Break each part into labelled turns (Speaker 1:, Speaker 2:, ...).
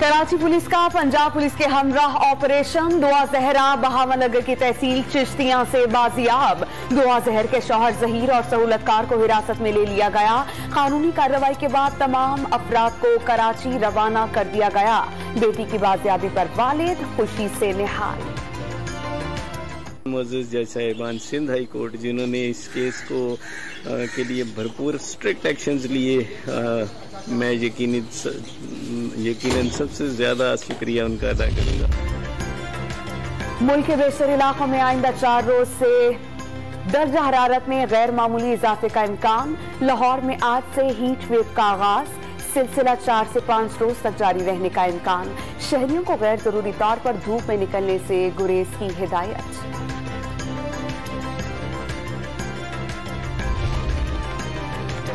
Speaker 1: Karachi police का Punjab police के हमराह operation. दुआ जहरा बहावनगर की तहसील चिश्तियां से बाजियाब। दुआ जहर के शौहर जहीर और सहूलतकार को हिरासत में ले लिया गया। कानूनी कार्रवाई के बाद तमाम अफराद को कराची रवाना कर दिया गया। बेटी की बाजियाबी पर वालिद खुशी से निहाल।
Speaker 2: मोअज़्ज़ज़ जज साहिबान सिंध हाई कोर्ट जिन्होंने इस केस को के लिए भरपूर स्ट्रिक्ट एक्शंस लिए, मैं यकीनन सबसे ज्यादा शुक्रिया उनका अदा करूंगा।
Speaker 1: मुल्क के बेशतर इलाकों में आइंदा 4 रोज से दर्जा हरारत में गैर मामूली इजाफे का इम्कान। लाहौर में आज से हीट वेव का आगाज, सिलसिला 4 से 5 रोज तक जारी रहने का इम्कान। शहरियों को गैर जरूरी तौर पर धूप में निकलने से गुरेज की हिदायत।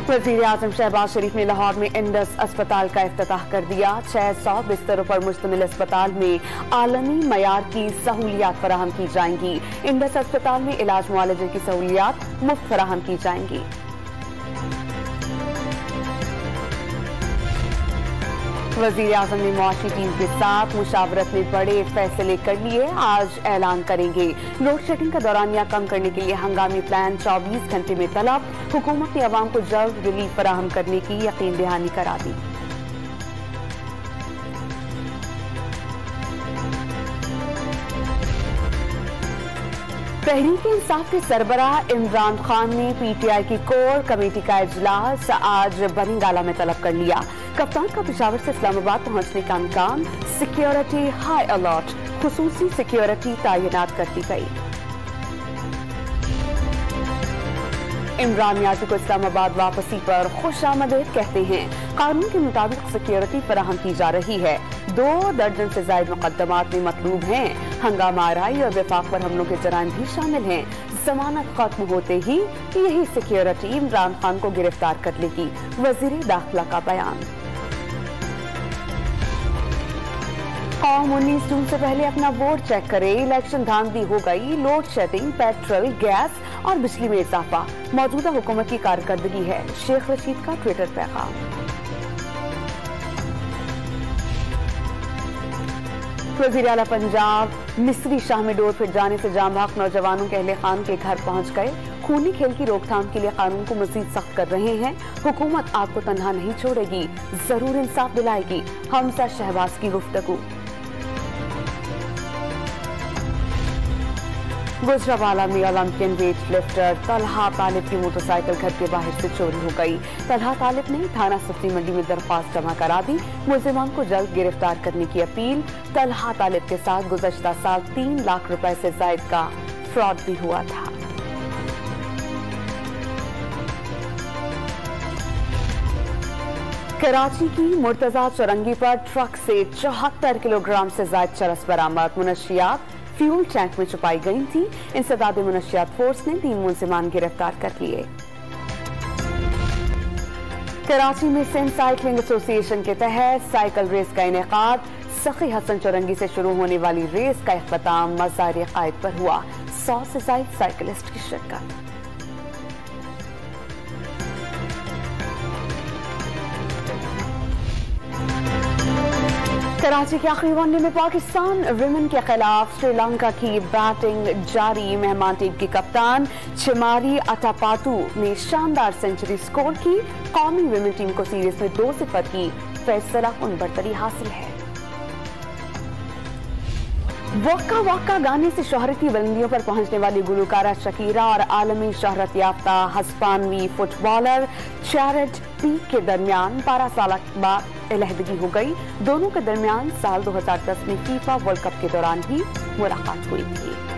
Speaker 1: वज़ीर आज़म शहबाज शरीफ ने लाहौर में इंडस अस्पताल का इफ्तिताह कर दिया। 600 बिस्तरों पर मुश्तमिल अस्पताल में आलमी मयार की सहूलियात फराहम की जाएंगी। इंडस अस्पताल में इलाज मुआलजे की सहूलियात मुफ्त फराहम की जाएंगी। वज़ीर आज़म ने मुआशी टीम के साथ मुशावरत में बड़े फैसले कर लिए, आज ऐलान करेंगे। लोड शेडिंग का दौरानिया कम करने के लिए हंगामी प्लान 24 घंटे में तलब। हुकूमत ने अवाम को जल्द रिलीफ फराहम करने की यकीन दहानी करा दी। तहरीक इंसाफ के सरबराह इमरान खान ने पीटीआई की कोर कमेटी का इजलास आज बनिंगाला में तलब कर लिया। कप्तान का पेशावर से इस्लामाबाद पहुंचने का इम्कान। सिक्योरिटी हाई अलर्ट, खुसूसी सिक्योरिटी तैनात कर दी गई। इमरान नियाज़ी को इस्लामाबाद वापसी पर खुशामदीद कहते हैं। कानून के मुताबिक सिक्योरिटी फराहम की जा रही है। 2 दर्जन से ज्यादा मुकदमात में मतलूब हैं। हंगामा आराई और विफाक पर हमलों के जराइम भी शामिल हैं। जमानत खत्म होते ही यही सिक्योरिटी इमरान खान को गिरफ्तार कर लेगी। वजीर दाखिला का बयान। कौम 19 जून से पहले अपना वोट चेक करे, इलेक्शन धांधली हो गई। लोड शेडिंग, पेट्रोल, गैस और बिजली में इजाफा मौजूदा हुकूमत की कारकर्दगी है। शेख रशीद का ट्विटर पैगाम। वज़ीर आला पंजाब मिस्री शाह में डोर फिर जाने से जाम भाग नौजवानों के अहले खान के घर पहुंच गए। खूनी खेल की रोकथाम के लिए कानून को मजीद सख्त कर रहे हैं। हुकूमत आपको तन्हा नहीं छोड़ेगी, जरूर इंसाफ दिलाएगी। हमजा शहबाज की गुफ्तगू। गुजरावाला में ओलंपियन वेट लिफ्टर तलहा तालिब की मोटरसाइकिल घर के बाहर से चोरी हो गई। तलहा तालिब ने थाना सब्जी मंडी में दरख्वास्त जमा करा दी। मुलजिमान को जल्द गिरफ्तार करने की अपील। तलहा तालिब के साथ गुज़श्ता साल 3 लाख रुपए से जायद का फ्रॉड भी हुआ था। कराची की मुर्तजा चौरंगी पर ट्रक से 74 किलोग्राम से ज्यादा चरस बरामद। मुनशियात फ्यूल टैंक में छुपाई गई थी। इंसदाद मुनशियात फोर्स ने 3 मुलजिमान गिरफ्तार कर लिए। कराची में सिंध साइकिलिंग एसोसिएशन के तहत साइकिल रेस का इनेकाद। सखी हसन चौरंगी से शुरू होने वाली रेस का इख्तिताम मज़ार कायद पर हुआ। 100 से ज्यादा साइकिलिस्ट की शिरकत। कराची के आखिरी वनडे में पाकिस्तान विमेन के खिलाफ श्रीलंका की बैटिंग जारी। मेहमान टीम की कप्तान चिमारी अटापाटू ने शानदार सेंचुरी स्कोर की। कौमी विमेन टीम को सीरीज में 2-0 की फैसला कुन बरतरी हासिल है। वक्का वक्का गाने से शोहरत की बुलंदियों पर पहुंचने वाली गुलकारा शकीरा और आलमी शोहरत याफ्ता हस्पानवी फुटबॉलर चैरिट पीक के दरमियान 12 साल बाद अलहदगी हो गई। दोनों के दरमियान साल 2010 में फीफा वर्ल्ड कप के दौरान ही मुलाकात हुई थी।